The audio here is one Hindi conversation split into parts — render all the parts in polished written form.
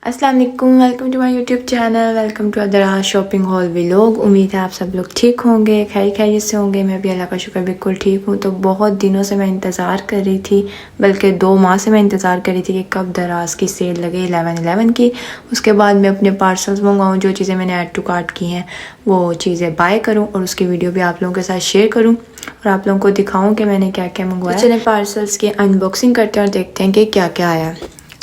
अस्सलाम वालेकुम, welcome to my YouTube channel, welcome to other shopping hall vlog. उम्मीद है आप सब लोग ठीक होंगे, खैरियत से होंगे। मैं भी अल्लाह का शुक्र बिल्कुल ठीक हूँ। तो बहुत दिनों से मैं इंतज़ार कर रही थी, बल्कि 2 माह से मैं इंतज़ार कर रही थी कि कब दराज की सेल लगे 11/11 की। उसके बाद मैं अपने पार्सल्स मंगाऊँ, जो चीज़ें मैंने ऐड टू कार्ट की हैं वो चीज़ें बाय करूँ और उसकी वीडियो भी आप लोगों के साथ शेयर करूँ और आप लोगों को दिखाऊँ कि मैंने क्या क्या मंगवाया। चलिए पार्सल्स की अनबॉक्सिंग करते हैं और देखते हैं कि क्या क्या आया।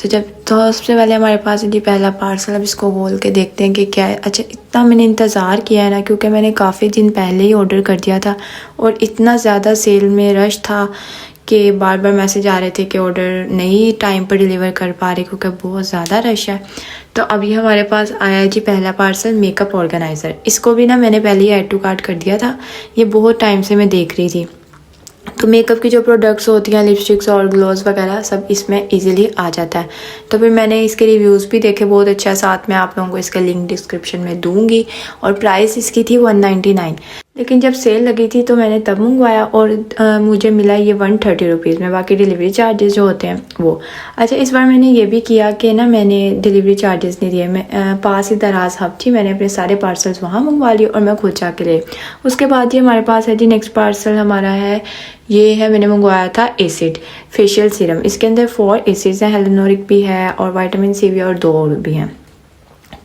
तो सबसे पहले हमारे पास जी पहला पार्सल। अब इसको खोल के देखते हैं कि क्या है। अच्छा, इतना मैंने इंतज़ार किया है ना, क्योंकि मैंने काफ़ी दिन पहले ही ऑर्डर कर दिया था और इतना ज़्यादा सेल में रश था कि बार बार मैसेज आ रहे थे कि ऑर्डर नहीं टाइम पर डिलीवर कर पा रहे क्योंकि बहुत ज़्यादा रश है। तो अभी हमारे पास आया है जी पहला पार्सल, मेकअप ऑर्गेनाइज़र। इसको भी ना मैंने पहले ही ऐड टू कार्ट कर दिया था, ये बहुत टाइम से मैं देख रही थी। तो मेकअप की जो प्रोडक्ट्स होती हैं, लिपस्टिक्स और ग्लोव्स वगैरह सब इसमें इजीली आ जाता है। तो फिर मैंने इसके रिव्यूज़ भी देखे, बहुत अच्छा। साथ में आप लोगों को इसका लिंक डिस्क्रिप्शन में दूंगी। और प्राइस इसकी थी 199, लेकिन जब सेल लगी थी तो मैंने तब मंगवाया और मुझे मिला ये 130 रुपीज़ में, बाकी डिलीवरी चार्जेस जो होते हैं वो। अच्छा, इस बार मैंने ये भी किया कि ना मैंने डिलीवरी चार्जेस नहीं दिए। मैं पास ही दराज हब थी, मैंने अपने सारे पार्सल्स वहाँ मंगवा लिए और मैं खुद जाके ले। उसके बाद ये हमारे पास है जी नेक्स्ट पार्सल हमारा है, ये है मैंने मंगवाया था एसिड फेशियल सीरम। इसके अंदर 4 एसिड्स हैं, हेलोनोरिक भी है और विटामिन सी भी और 2 और भी हैं।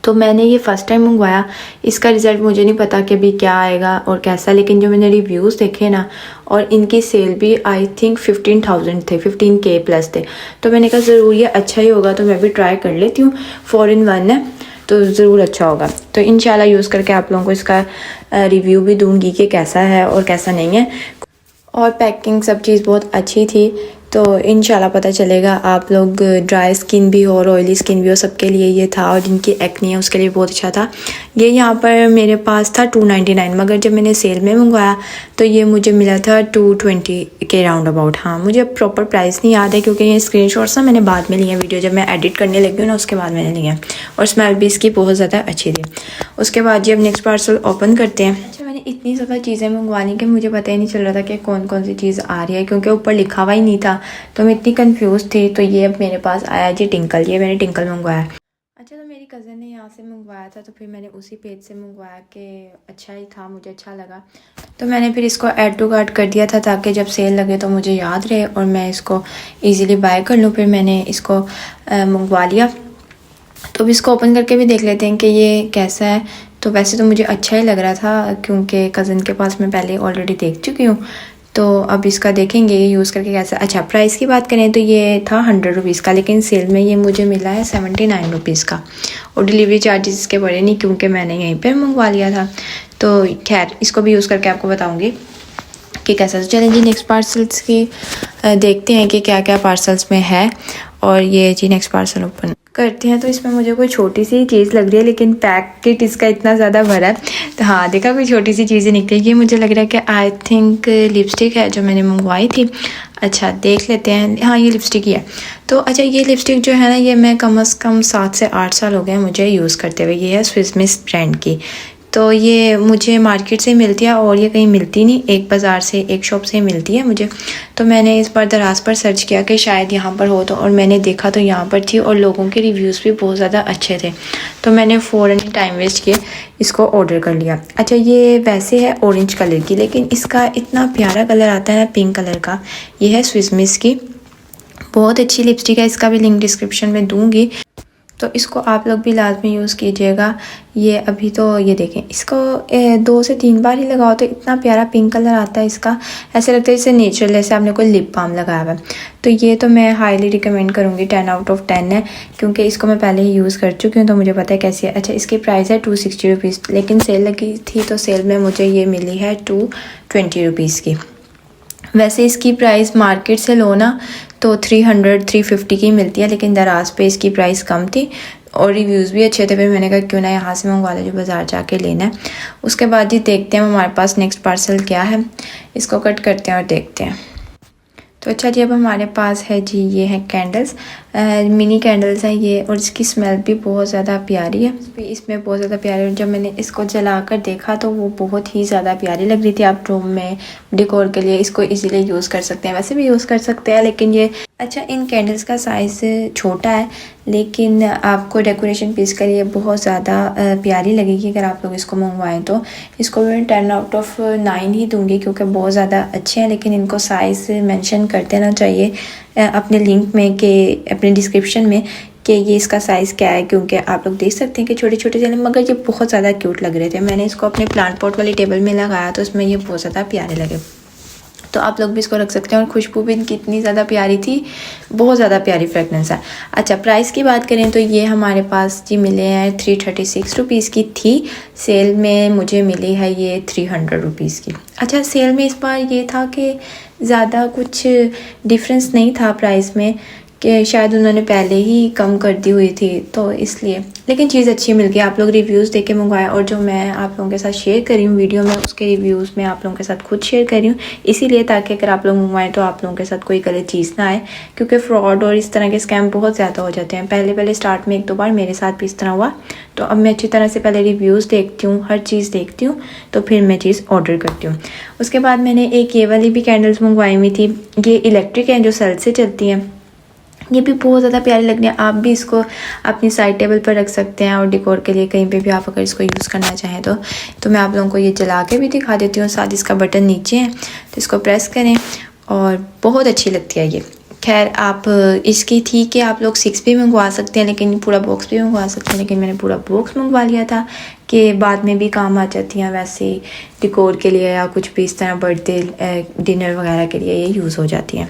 तो मैंने ये फ़र्स्ट टाइम मंगवाया। इसका रिज़ल्ट मुझे नहीं पता कि अभी क्या आएगा और कैसा, लेकिन जो मैंने रिव्यूज़ देखे ना, और इनकी सेल भी आई थिंक 15,000 थे, 15K प्लस थे। तो मैंने कहा ज़रूर ये अच्छा ही होगा, तो मैं भी ट्राई कर लेती हूँ। 4 in 1 है तो ज़रूर अच्छा होगा। तो इंशाल्लाह यूज़ करके आप लोगों को इसका रिव्यू भी दूँगी कि कैसा है और कैसा नहीं है। और पैकिंग सब चीज़ बहुत अच्छी थी, तो इंशाल्लाह पता चलेगा। आप लोग ड्राई स्किन भी हो और ऑयली स्किन भी हो, सबके लिए ये था। और जिनकी एक्नी है उसके लिए बहुत अच्छा था। ये यहाँ पर मेरे पास था 299, मगर जब मैंने सेल में मंगवाया तो ये मुझे मिला था 220 के राउंड अबाउट। हाँ, मुझे प्रॉपर प्राइस नहीं याद है क्योंकि ये स्क्रीनशॉट्स ना मैंने बाद में लिए हैं, वीडियो जब मैं एडिट करने लगी हूँ ना उसके बाद मैंने लिया। और स्मेल भी इसकी बहुत ज़्यादा अच्छी थी। उसके बाद ये अब नेक्स्ट पार्सल ओपन करते हैं। मैंने इतनी ज़्यादा चीज़ें मंगवानी कि मुझे पता ही नहीं चल रहा था कि कौन कौन सी चीज़ आ रही है, क्योंकि ऊपर लिखा हुआ ही नहीं था, तो मैं इतनी कंफ्यूज थी। तो ये अब मेरे पास आया जी टिंकल, ये मैंने टिंकल मंगवाया। अच्छा, तो मेरी कज़न ने यहाँ से मंगवाया था तो फिर मैंने उसी पेज से मंगवाया कि अच्छा ही था, मुझे अच्छा लगा। तो मैंने फिर इसको ऐड टू कार्ट कर दिया था ताकि जब सेल लगे तो मुझे याद रहे और मैं इसको ईज़िली बाय कर लूँ। फिर मैंने इसको मंगवा लिया। तो अब इसको ओपन करके भी देख लेते हैं कि ये कैसा है। तो वैसे तो मुझे अच्छा ही लग रहा था क्योंकि कज़न के पास मैं पहले ऑलरेडी देख चुकी हूँ। तो अब इसका देखेंगे यूज़ करके कैसा। अच्छा, प्राइस की बात करें तो ये था 100 रुपीज़ का, लेकिन सेल में ये मुझे मिला है 79 रुपीज़ का। और डिलीवरी चार्जेस इसके बड़े नहीं क्योंकि मैंने यहीं पर मंगवा लिया था। तो खैर, इसको भी यूज़ करके आपको बताऊँगी कि कैसा। तो चलें जी नेक्स्ट पार्सल्स की देखते हैं कि क्या क्या पार्सल्स में है। और ये जी नेक्स्ट पार्सल ओपन करते हैं। तो इसमें मुझे कोई छोटी सी चीज़ लग रही है, लेकिन पैकेट इसका इतना ज़्यादा भरा है। तो हाँ, देखा कोई छोटी सी चीज़ें निकलेगी। मुझे लग रहा है कि आई थिंक लिपस्टिक है जो मैंने मंगवाई थी। अच्छा, देख लेते हैं। हाँ, ये लिपस्टिक ही है। तो अच्छा, ये लिपस्टिक जो है ना, ये मैं कम से कम 7 से 8 साल हो गए मुझे यूज़ करते हुए। ये है स्विस मिस ब्रांड की। तो ये मुझे मार्केट से मिलती है और ये कहीं मिलती नहीं, एक बाज़ार से, एक शॉप से मिलती है मुझे। तो मैंने इस बार दराज पर सर्च किया कि शायद यहाँ पर हो, तो और मैंने देखा तो यहाँ पर थी और लोगों के रिव्यूज़ भी बहुत ज़्यादा अच्छे थे। तो मैंने फ़ौरन ही टाइम वेस्ट किए, इसको ऑर्डर कर लिया। अच्छा, ये वैसे है ऑरेंज कलर की, लेकिन इसका इतना प्यारा कलर आता है ना, पिंक कलर का। ये है स्विस मिस की, बहुत अच्छी लिपस्टिक है। इसका भी लिंक डिस्क्रिप्शन में दूँगी, तो इसको आप लोग भी लाजमी यूज़ कीजिएगा। ये अभी तो ये देखें, इसको 2 से 3 बार ही लगाओ तो इतना प्यारा पिंक कलर आता है इसका। ऐसे लगता है जैसे नेचुरल, जैसे आपने कोई लिप बाम लगाया हुआ है। तो ये तो मैं हाईली रिकमेंड करूँगी, 10 आउट ऑफ 10 है, क्योंकि इसको मैं पहले ही यूज़ कर चुकी हूँ तो मुझे पता है कैसी है। अच्छा, इसकी प्राइस है 260 रुपीज़, लेकिन सेल लगी थी तो सेल में मुझे ये मिली है 220 रुपीज़ की। वैसे इसकी प्राइस मार्केट से लो ना तो 300-350 की मिलती है, लेकिन दराज पे इसकी प्राइस कम थी और रिव्यूज़ भी अच्छे थे। फिर मैंने कहा क्यों ना यहाँ से मंगवा लो जो बाज़ार जाके लेना है। उसके बाद ही देखते हैं हमारे पास नेक्स्ट पार्सल क्या है। इसको कट करते हैं और देखते हैं। तो अच्छा जी, अब हमारे पास है जी, ये है कैंडल्स, मिनी कैंडल्स हैं ये, और इसकी स्मेल भी बहुत ज़्यादा प्यारी है। इसमें बहुत ज़्यादा प्यारी है। जब मैंने इसको जलाकर देखा तो वो बहुत ही ज़्यादा प्यारी लग रही थी। आप रूम में डेकोर के लिए इसको इजीली यूज़ कर सकते हैं, वैसे भी यूज़ कर सकते हैं, लेकिन ये अच्छा, इन कैंडल्स का साइज़ छोटा है, लेकिन आपको डेकोरेशन पीस के लिए बहुत ज़्यादा प्यारी लगेगी अगर आप लोग इसको मंगवाएं तो। इसको मैं 10 आउट ऑफ 9 ही दूंगी क्योंकि बहुत ज़्यादा अच्छे हैं, लेकिन इनको साइज़ मेंशन कर देना चाहिए अपने लिंक में कि अपने डिस्क्रिप्शन में कि ये इसका साइज़ क्या है, क्योंकि आप लोग देख सकते हैं कि छोटे छोटे चले, मगर ये बहुत ज़्यादा क्यूट लग रहे थे। मैंने इसको अपने प्लांट पॉट वाली टेबल में लगाया तो इसमें ये बहुत ज़्यादा प्यारे लगे, तो आप लोग भी इसको रख सकते हैं। और खुशबू भी इनकी इतनी ज़्यादा प्यारी थी, बहुत ज़्यादा प्यारी फ्रेगनेंस है। अच्छा, प्राइस की बात करें तो ये हमारे पास जी मिले हैं 336 रुपीज़ की थी। सेल में मुझे मिली है ये 300 रुपीज़ की। अच्छा, सेल में इस बार ये था कि ज़्यादा कुछ डिफरेंस नहीं था प्राइस में, कि शायद उन्होंने पहले ही कम कर दी हुई थी तो इसलिए, लेकिन चीज़ अच्छी मिल गई। आप लोग रिव्यूज़ देख के मंगवाया, और जो मैं आप लोगों के साथ शेयर कर रही हूँ वीडियो में, उसके रिव्यूज़ मैं आप लोगों के साथ खुद शेयर कर रही हूँ, इसीलिए ताकि अगर आप लोग मंगवाएं तो आप लोगों के साथ कोई गलत चीज़ ना आए, क्योंकि फ्रॉड और इस तरह के स्कैम बहुत ज़्यादा हो जाते हैं। पहले स्टार्ट में 1-2 बार मेरे साथ भी इस तरह हुआ, तो अब मैं अच्छी तरह से पहले रिव्यूज़ देखती हूँ, हर चीज़ देखती हूँ, तो फिर मैं चीज़ ऑर्डर करती हूँ। उसके बाद मैंने एक ये वाली भी कैंडल्स मंगवाई हुई थी। ये इलेक्ट्रिक हैं जो सेल से चलती हैं, ये भी बहुत ज़्यादा प्यारी लग रही है। आप भी इसको अपनी साइड टेबल पर रख सकते हैं और डेकोर के लिए कहीं पे भी आप अगर इसको यूज़ करना चाहें तो मैं आप लोगों को ये जला के भी दिखा देती हूँ। साथ इसका बटन नीचे है, तो इसको प्रेस करें और बहुत अच्छी लगती है ये। खैर, आप इसकी थी कि आप लोग 6 भी मंगवा सकते हैं, लेकिन पूरा बॉक्स भी मंगवा सकते हैं, लेकिन मैंने पूरा बॉक्स मंगवा लिया था कि बाद में भी काम आ जाती हैं वैसे ही डेकोर के लिए, या कुछ भी इस तरह बर्थडे डिनर वगैरह के लिए ये यूज़ हो जाती हैं।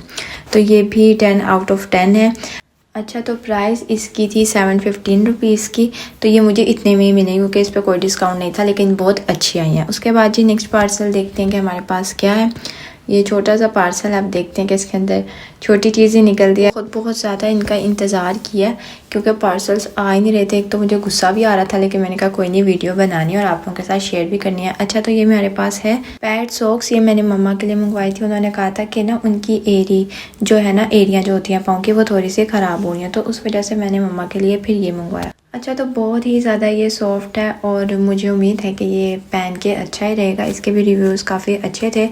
तो ये भी 10 आउट ऑफ 10 है। अच्छा, तो प्राइस इसकी थी 715 रुपीज़ की, तो ये मुझे इतने में ही मिली क्योंकि इस पर कोई डिस्काउंट नहीं था, लेकिन बहुत अच्छी आई हैं। उसके बाद जी नेक्स्ट पार्सल देखते हैं कि हमारे पास क्या है। ये छोटा सा पार्सल आप देखते हैं कि इसके अंदर छोटी चीज़ें निकल दी है। बहुत ज़्यादा इनका इंतज़ार किया क्योंकि पार्सल्स आ ही नहीं रहे थे। एक तो मुझे गुस्सा भी आ रहा था, लेकिन मैंने कहा कोई नहीं, वीडियो बनानी है और आप लोगों के साथ शेयर भी करनी है। अच्छा, तो ये मेरे पास है पैड सॉक्स। ये मैंने मम्मा के लिए मंगवाई थी। उन्होंने कहा था कि ना उनकी एरियाँ जो होती हैं पाँव की, वो थोड़ी सी ख़राब हो रही हैं, तो उस वजह से मैंने मम्मा के लिए फिर ये मंगवाया। अच्छा, तो बहुत ही ज़्यादा ये सॉफ्ट है और मुझे उम्मीद है कि ये पहन के अच्छा ही रहेगा। इसके भी रिव्यूज़ काफ़ी अच्छे थे।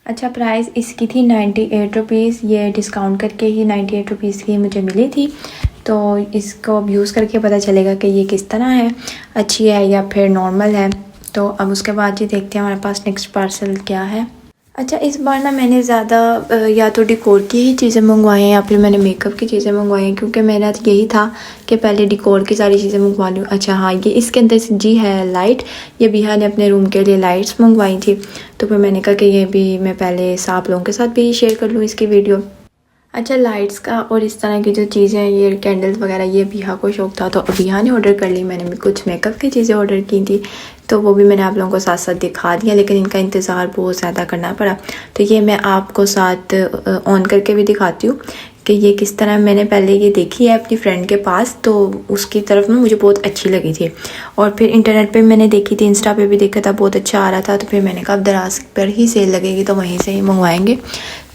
अच्छा, प्राइस इसकी थी 98 रुपीज़। ये डिस्काउंट करके ही 98 रुपीज़ की मुझे मिली थी, तो इसको अब यूज़ करके पता चलेगा कि ये किस तरह है, अच्छी है या फिर नॉर्मल है। तो अब उसके बाद जी देखते हैं हमारे पास नेक्स्ट पार्सल क्या है। अच्छा, इस बार ना मैंने ज़्यादा या तो डिकोर की ही चीज़ें मंगवाई हैं या फिर मैंने मेकअप की चीज़ें मंगवाई हैं, क्योंकि मेरा तो यही था कि पहले डिकोर की सारी चीज़ें मंगवा लूँ। अच्छा हाँ, ये इसके अंदर जी है लाइट। ये बिहा ने अपने रूम के लिए लाइट्स मंगवाई थी, तो फिर मैंने कहा कि ये भी मैं पहले आप लोगों के साथ भी शेयर कर लूँ इसकी वीडियो। अच्छा, लाइट्स का और इस तरह की जो चीज़ें हैं, ये कैंडल्स वगैरह, ये बिहा को शौक था तो बिहा ने ऑर्डर कर ली। मैंने भी कुछ मेकअप की चीज़ें ऑर्डर की थी, तो वो भी मैंने आप लोगों को साथ साथ दिखा दिया, लेकिन इनका इंतज़ार बहुत ज़्यादा करना पड़ा। तो ये मैं आपको साथ ऑन करके भी दिखाती हूँ कि ये किस तरह। मैंने पहले ये देखी है अपनी फ्रेंड के पास, तो उसकी तरफ में मुझे बहुत अच्छी लगी थी, और फिर इंटरनेट पे मैंने देखी थी, इंस्टा पे भी देखा था, बहुत अच्छा आ रहा था। तो फिर मैंने कहा अब दराज पर ही सेल लगेगी तो वहीं से ही मंगवाएंगे।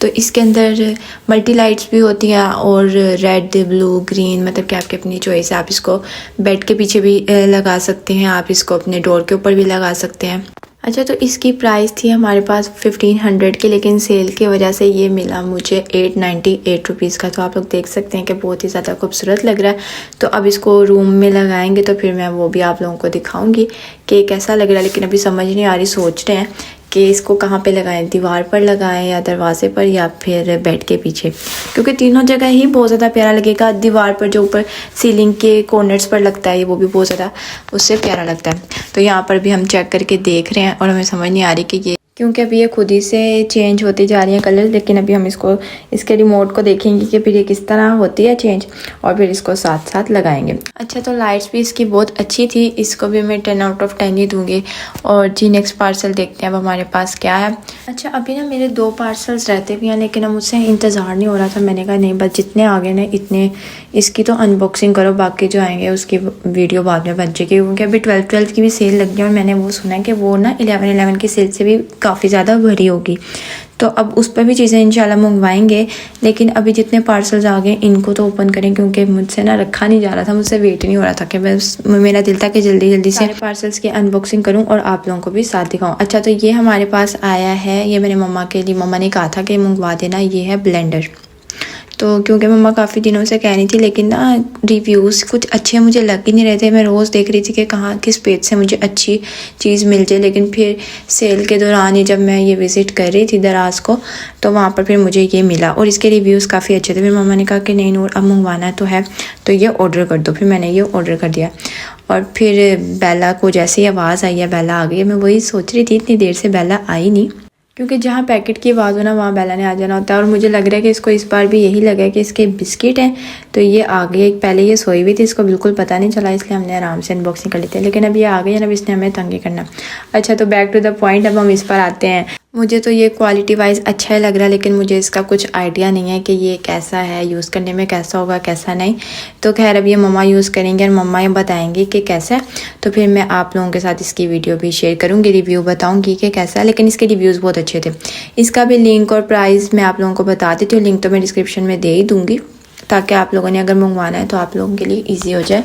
तो इसके अंदर मल्टी लाइट्स भी होती हैं और रेड, ब्लू, ग्रीन, मतलब कि आपकी अपनी चॉइस है। आप इसको बेड के पीछे भी लगा सकते हैं, आप इसको अपने डोर के ऊपर भी लगा सकते हैं। अच्छा, तो इसकी प्राइस थी हमारे पास 1500 की, लेकिन सेल की वजह से ये मिला मुझे 898 रुपीज़ का। तो आप लोग देख सकते हैं कि बहुत ही ज़्यादा खूबसूरत लग रहा है। तो अब इसको रूम में लगाएंगे तो फिर मैं वो भी आप लोगों को दिखाऊंगी कि कैसा लग रहा है, लेकिन अभी समझ नहीं आ रही। सोच रहे हैं कि इसको कहाँ पे लगाएं, दीवार पर लगाएं या दरवाजे पर या फिर बेड के पीछे, क्योंकि तीनों जगह ही बहुत ज़्यादा प्यारा लगेगा। दीवार पर जो ऊपर सीलिंग के कॉर्नर्स पर लगता है, ये वो भी बहुत ज़्यादा उससे प्यारा लगता है। तो यहाँ पर भी हम चेक करके देख रहे हैं और हमें समझ नहीं आ रही कि ये, क्योंकि अभी ये खुद ही से चेंज होती जा रही हैं कलर, लेकिन अभी हम इसके रिमोट को देखेंगे कि फिर ये किस तरह होती है चेंज, और फिर इसको साथ साथ लगाएंगे। अच्छा, तो लाइट्स भी इसकी बहुत अच्छी थी, इसको भी मैं 10 आउट ऑफ 10 ही दूंगी। और जी नेक्स्ट पार्सल देखते हैं अब हमारे पास क्या है। अच्छा, अभी ना मेरे 2 पार्सल्स रहते भी हैं, लेकिन अब मुझसे इंतज़ार नहीं हो रहा था। मैंने कहा नहीं, बस जितने आ गए ना इतने, इसकी तो अनबॉक्सिंग करो, बाकी जो आएंगे उसकी वीडियो बाद में बन जाएगी, क्योंकि अभी 12 की भी सेल लगी है और मैंने वो सुना है कि वो ना 11 की सेल से भी काफ़ी ज़्यादा भरी होगी। तो अब उस पर भी चीज़ें इंशाल्लाह मंगवाएंगे, लेकिन अभी जितने पार्सल्स आ गए इनको तो ओपन करें, क्योंकि मुझसे ना रखा नहीं जा रहा था, मुझसे वेट नहीं हो रहा था कि बस मेरा दिल था कि जल्दी जल्दी से पार्सल्स की अनबॉक्सिंग करूं और आप लोगों को भी साथ दिखाऊं। अच्छा, तो ये हमारे पास आया है, ये मैंने मम्मा के लिए, मम्मा ने कहा था कि मंगवा देना। ये है ब्लेंडर, तो क्योंकि मम्मा काफ़ी दिनों से कह रही थी, लेकिन ना रिव्यूज़ कुछ अच्छे मुझे लग ही नहीं रहे थे। मैं रोज़ देख रही थी कि कहाँ किस पेज से मुझे अच्छी चीज़ मिल जाए, लेकिन फिर सेल के दौरान ही जब मैं ये विज़िट कर रही थी दराज को, तो वहाँ पर फिर मुझे ये मिला और इसके रिव्यूज़ काफ़ी अच्छे थे। फिर मम्मा ने कहा कि नहीं नूर, अब मंगवाना तो है तो ये ऑर्डर कर दो। फिर मैंने ये ऑर्डर कर दिया और फिर बेला को जैसे ही आवाज़ आई है बेला आ गई है। मैं वही सोच रही थी इतनी देर से बेला आई नहीं, क्योंकि जहाँ पैकेट की आवाज़ हो ना वहाँ बेला ने आ जाना होता है। और मुझे लग रहा है कि इसको इस बार भी यही लगा है कि इसके बिस्किट हैं, तो ये आ गई। पहले ये सोई हुई थी, इसको बिल्कुल पता नहीं चला, इसलिए हमने आराम से अनबॉक्सिंग कर ली थी। लेकिन अब ये आ गई है ना, अब इसने हमें तंग ही करना। अच्छा, तो बैक टू द पॉइंट, अब हम इस पर आते हैं। मुझे तो ये क्वालिटी वाइज अच्छा ही लग रहा है, लेकिन मुझे इसका कुछ आइडिया नहीं है कि ये कैसा है, यूज़ करने में कैसा होगा कैसा नहीं। तो खैर अब ये मम्मा यूज़ करेंगे और मम्मा ये बताएंगी कि कैसा है, तो फिर मैं आप लोगों के साथ इसकी वीडियो भी शेयर करूँगी, रिव्यू बताऊँगी कि कैसा है। लेकिन इसके रिव्यूज़ बहुत अच्छे थे। इसका भी लिंक और प्राइस मैं आप लोगों को बता देती हूँ, लिंक तो मैं डिस्क्रिप्शन में दे ही दूँगी, ताकि आप लोगों ने अगर मंगवाना है तो आप लोगों के लिए ईजी हो जाए।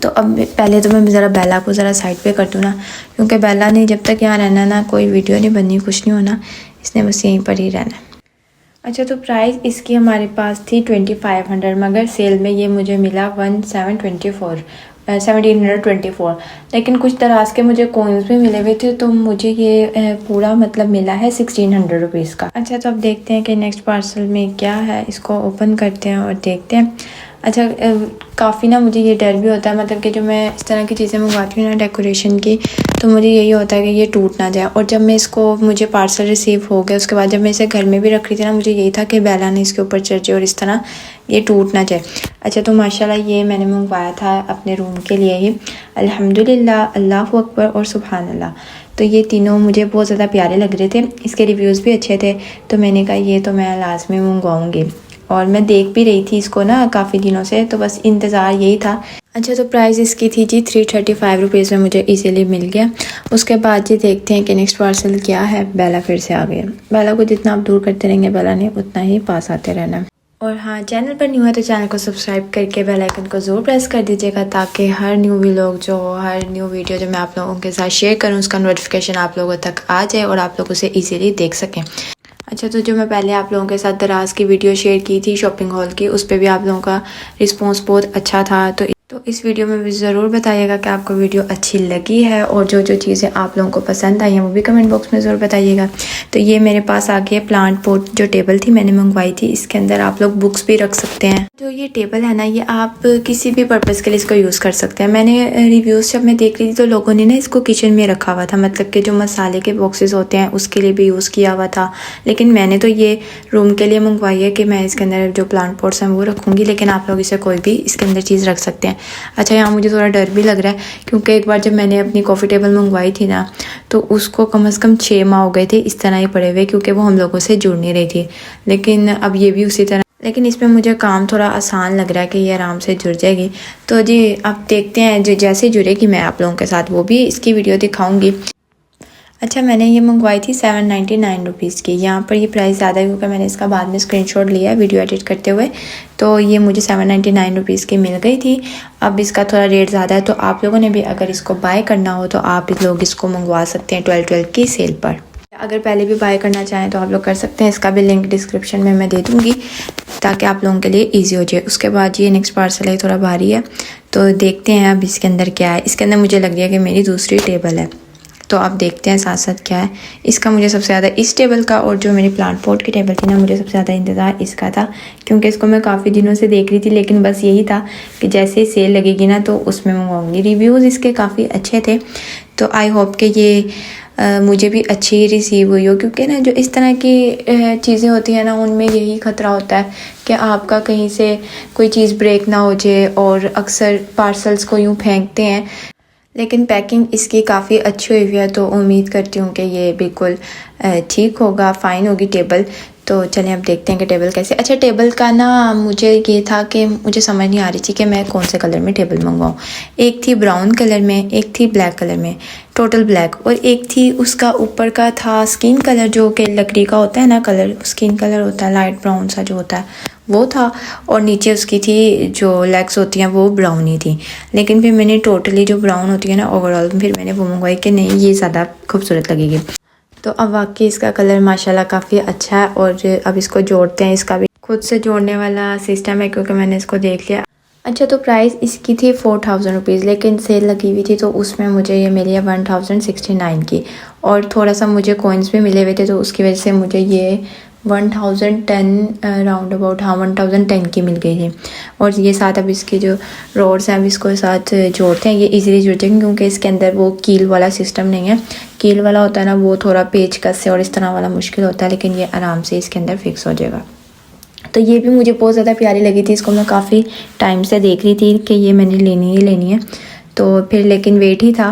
तो अब पहले तो मैं ज़रा बेला को ज़रा साइड पे कर दूँ ना, क्योंकि बेला ने जब तक यहाँ रहना ना, कोई वीडियो नहीं बननी, कुछ नहीं होना, इसने बस यहीं पर ही रहना। अच्छा, तो प्राइस इसकी हमारे पास थी 2500, मगर सेल में ये मुझे मिला 1724, लेकिन कुछ दराज के मुझे कॉइन्स भी मिले हुए थे, तो मुझे ये पूरा मतलब मिला है 1600 रुपीज़ का। अच्छा, तो अब देखते हैं कि नेक्स्ट पार्सल में क्या है। इसको ओपन करते हैं और देखते हैं। अच्छा, काफ़ी ना मुझे ये डर भी होता है, मतलब कि जो मैं इस तरह की चीज़ें मंगवाती हूँ ना डेकोरेशन की, तो मुझे यही होता है कि ये टूट ना जाए। और जब मैं इसको, मुझे पार्सल रिसीव हो गया, उसके बाद जब मैं इसे घर में भी रख रही थी ना, मुझे यही था कि बेला ने इसके ऊपर चढ़ जाए और इस तरह ये टूट ना जाए। अच्छा, तो माशाल्लाह ये मैंने मंगवाया था अपने रूम के लिए ही। अल्हम्दुलिल्लाह, अल्लाहु अकबर और सुभान अल्लाह। तो ये तीनों मुझे बहुत ज़्यादा प्यारे लग रहे थे, इसके रिव्यूज़ भी अच्छे थे, तो मैंने कहा ये तो मैं लाजमी मंगवाऊँगी। और मैं देख भी रही थी इसको ना काफ़ी दिनों से, तो बस इंतज़ार यही था। अच्छा, तो प्राइस इसकी थी जी 335 रुपीज़ में मुझे इजीली मिल गया। उसके बाद जी देखते हैं कि नेक्स्ट पार्सल क्या है। बेला फिर से आ गया। बेला को जितना आप दूर करते रहेंगे बेला ने उतना ही पास आते रहना। और हाँ, चैनल पर न्यू है तो चैनल को सब्सक्राइब करके बेल आइकन को ज़रूर प्रेस कर दीजिएगा, ताकि हर न्यू व्लॉग जो हो, हर न्यू वीडियो जो मैं आप लोगों के साथ शेयर करूँ, उसका नोटिफिकेशन आप लोगों तक आ जाए और आप लोग उसे ईजीली देख सकें। अच्छा, तो जो मैं पहले आप लोगों के साथ दराज की वीडियो शेयर की थी शॉपिंग हॉल की, उस पर भी आप लोगों का रिस्पांस बहुत अच्छा था। तो इस वीडियो में भी ज़रूर बताइएगा कि आपको वीडियो अच्छी लगी है, और जो जो चीज़ें आप लोगों को पसंद आई हैं वो भी कमेंट बॉक्स में ज़रूर बताइएगा। तो ये मेरे पास आ गई है प्लांट पॉट, जो टेबल थी मैंने मंगवाई थी। इसके अंदर आप लोग बुक्स भी रख सकते हैं। जो ये टेबल है ना, ये आप किसी भी पर्पज़ के लिए इसको यूज़ कर सकते हैं। मैंने रिव्यूज़ जब मैं देख रही थी तो लोगों ने ना इसको किचन में रखा हुआ था, मतलब कि जो मसाले के बॉक्सेस होते हैं उसके लिए भी यूज़ किया हुआ था। लेकिन मैंने तो ये रूम के लिए मंगवाई है कि मैं इसके अंदर जो प्लांट पॉट्स हैं वो रखूँगी, लेकिन आप लोग इसे कोई भी इसके अंदर चीज़ रख सकते हैं। अच्छा, यहाँ मुझे थोड़ा डर भी लग रहा है, क्योंकि एक बार जब मैंने अपनी कॉफ़ी टेबल मंगवाई थी ना, तो उसको कम से कम 6 माह हो गए थे इस तरह ही पड़े हुए, क्योंकि वो हम लोगों से जुड़ नहीं रही थी। लेकिन अब ये भी उसी तरह, लेकिन इसमें मुझे काम थोड़ा आसान लग रहा है कि ये आराम से जुड़ जाएगी। तो जी अब देखते हैं, जो जैसे जुड़ेगी मैं आप लोगों के साथ वो भी इसकी वीडियो दिखाऊंगी। अच्छा, मैंने ये मंगवाई थी 799 रुपीज़ की। यहाँ पर ये प्राइस ज़्यादा है क्योंकि मैंने इसका बाद में स्क्रीनशॉट लिया है वीडियो एडिट करते हुए, तो ये मुझे 799 रुपीज़ की मिल गई थी। अब इसका थोड़ा रेट ज़्यादा है, तो आप लोगों ने भी अगर इसको बाय करना हो तो आप लोग इसको मंगवा सकते हैं 12/12 की सेल पर। अगर पहले भी बाय करना चाहें तो आप लोग कर सकते हैं, इसका भी लिंक डिस्क्रिप्शन में मैं दे दूँगी, ताकि आप लोगों के लिए ईजी हो जाए। उसके बाद ये नेक्स्ट पार्सल है, थोड़ा भारी है, तो देखते हैं अब इसके अंदर क्या है। इसके अंदर मुझे लग रहा है कि मेरी दूसरी टेबल है, तो आप देखते हैं साथ साथ क्या है। इसका मुझे सबसे ज़्यादा इस टेबल का, और जो मेरी प्लांट पॉट की टेबल थी ना, मुझे सबसे ज़्यादा इंतज़ार इसका था, क्योंकि इसको मैं काफ़ी दिनों से देख रही थी, लेकिन बस यही था कि जैसे ही सेल लगेगी ना तो उसमें मंगवाऊंगी। रिव्यूज़ इसके काफ़ी अच्छे थे, तो आई होप कि ये मुझे भी अच्छी रिसीव हुई हो, क्योंकि ना जो इस तरह की चीज़ें होती हैं ना, उनमें यही ख़तरा होता है कि आपका कहीं से कोई चीज़ ब्रेक ना हो जाए, और अक्सर पार्सल्स को यूँ फेंकते हैं। लेकिन पैकिंग इसकी काफ़ी अच्छी हुई है, तो उम्मीद करती हूँ कि ये बिल्कुल ठीक होगा, फ़ाइन होगी टेबल। तो चलें अब देखते हैं कि टेबल कैसे। अच्छा, टेबल का ना मुझे ये था कि मुझे समझ नहीं आ रही थी कि मैं कौन से कलर में टेबल मंगवाऊँ। एक थी ब्राउन कलर में, एक थी ब्लैक कलर में, टोटल ब्लैक, और एक थी उसका ऊपर का था स्किन कलर, जो कि लकड़ी का होता है ना कलर, स्किन कलर होता है लाइट ब्राउन सा जो होता है वो था, और नीचे उसकी थी जो लेग्स होती हैं वो ब्राउन ही थी। लेकिन फिर मैंने टोटली जो ब्राउन होती है ना ओवरऑल, फिर मैंने वो मंगवाई कि नहीं ये ज़्यादा खूबसूरत लगेगी। तो अब वाकई इसका कलर माशाल्लाह काफ़ी अच्छा है, और अब इसको जोड़ते हैं। इसका भी खुद से जोड़ने वाला सिस्टम है क्योंकि मैंने इसको देख लिया। अच्छा, तो प्राइस इसकी थी 4000 रुपीज़, लेकिन सेल लगी हुई थी तो उसमें मुझे ये मिली है 1069 की, और थोड़ा सा मुझे कॉइन्स भी मिले हुए थे तो उसकी वजह से मुझे ये 1010 राउंड अबाउट, हाँ 1010 की मिल गई थी। और ये साथ अब इसके जो रोड्स हैं अब इसको साथ जोड़ते हैं, ये इजीली जुड़ते हैं क्योंकि इसके अंदर वो कील वाला सिस्टम नहीं है। कील वाला होता है ना वो थोड़ा पेचकस से और इस तरह वाला मुश्किल होता है, लेकिन ये आराम से इसके अंदर फिक्स हो जाएगा। तो ये भी मुझे बहुत ज़्यादा प्यारी लगी थी, इसको मैं काफ़ी टाइम से देख रही थी कि ये मैंने लेनी है, तो फिर लेकिन वेट ही था।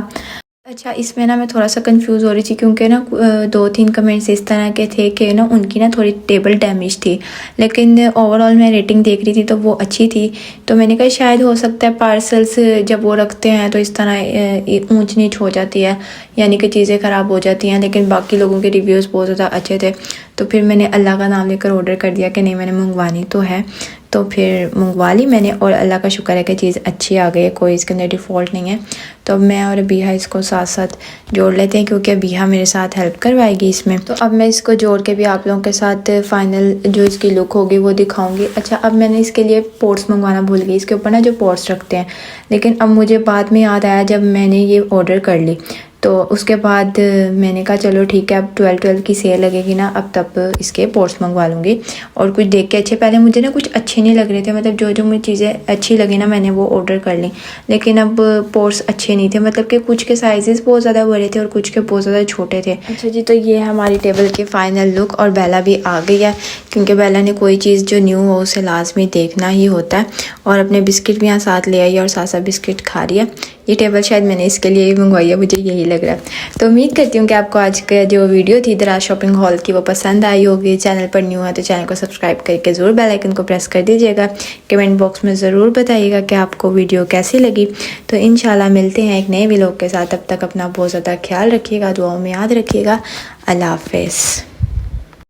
अच्छा, इसमें ना मैं थोड़ा सा कंफ्यूज हो रही थी क्योंकि ना 2-3 कमेंट्स इस तरह के थे कि ना उनकी ना थोड़ी टेबल डैमेज थी, लेकिन ओवरऑल मैं रेटिंग देख रही थी तो वो अच्छी थी। तो मैंने कहा शायद हो सकता है पार्सल्स जब वो रखते हैं तो इस तरह ऊंच नीच हो जाती है, यानी कि चीज़ें ख़राब हो जाती हैं, लेकिन बाकी लोगों के रिव्यूज़ बहुत ज़्यादा अच्छे थे। तो फिर मैंने अल्लाह का नाम लेकर ऑर्डर कर दिया कि नहीं मैंने मंगवानी तो है, तो फिर मंगवा ली मैंने, और अल्लाह का शुक्र है कि चीज़ अच्छी आ गई है, कोई इसके अंदर डिफ़ॉल्ट नहीं है। तो अब मैं और अबीहा इसको साथ साथ जोड़ लेते हैं क्योंकि अबीहा मेरे साथ हेल्प करवाएगी इसमें। तो अब मैं इसको जोड़ के भी आप लोगों के साथ फ़ाइनल जो इसकी लुक होगी वो दिखाऊंगी। अच्छा, अब मैंने इसके लिए पोर्ट्स मंगवाना भूल गई, इसके ऊपर ना जो पोर्ट्स रखते हैं, लेकिन अब मुझे बाद में याद आया जब मैंने ये ऑर्डर कर ली तो उसके बाद मैंने कहा चलो ठीक है, अब 12 की सेल लगेगी ना, अब तब इसके पोर्ट्स मंगवा लूँगी। और कुछ देख के अच्छे, पहले मुझे ना कुछ अच्छे नहीं लग रहे थे, मतलब जो मुझे चीज़ें अच्छी लगी ना मैंने वो ऑर्डर कर ली, लेकिन अब पोर्ट्स अच्छे नहीं थे, मतलब कि कुछ के साइजेस बहुत ज़्यादा बड़े थे और कुछ के बहुत ज़्यादा छोटे थे। अच्छा जी, तो ये है हमारी टेबल की फ़ाइनल लुक, और बेला भी आ गई है क्योंकि बेला ने कोई चीज़ जो न्यू हो उसे लाजमी देखना ही होता है, और अपने बिस्किट भी यहाँ साथ ले आई है और साथ साथ बिस्किट खा रही है। ये टेबल शायद मैंने इसके लिए ही मंगवाई है, मुझे यही लग रहा है। तो उम्मीद करती हूँ कि आपको आज का जो वीडियो थी दराज शॉपिंग हॉल की वो पसंद आई होगी। चैनल पर न्यू है तो चैनल को सब्सक्राइब करके ज़रूर बेल आइकन को प्रेस कर दीजिएगा। कमेंट बॉक्स में ज़रूर बताइएगा कि आपको वीडियो कैसी लगी। तो इंशाल्लाह मिलते हैं एक नए व्लॉग के साथ, तब तक अपना बहुत ज़्यादा ख्याल रखिएगा, दुआओं में याद रखिएगा। अल्लाह हाफ़िज़।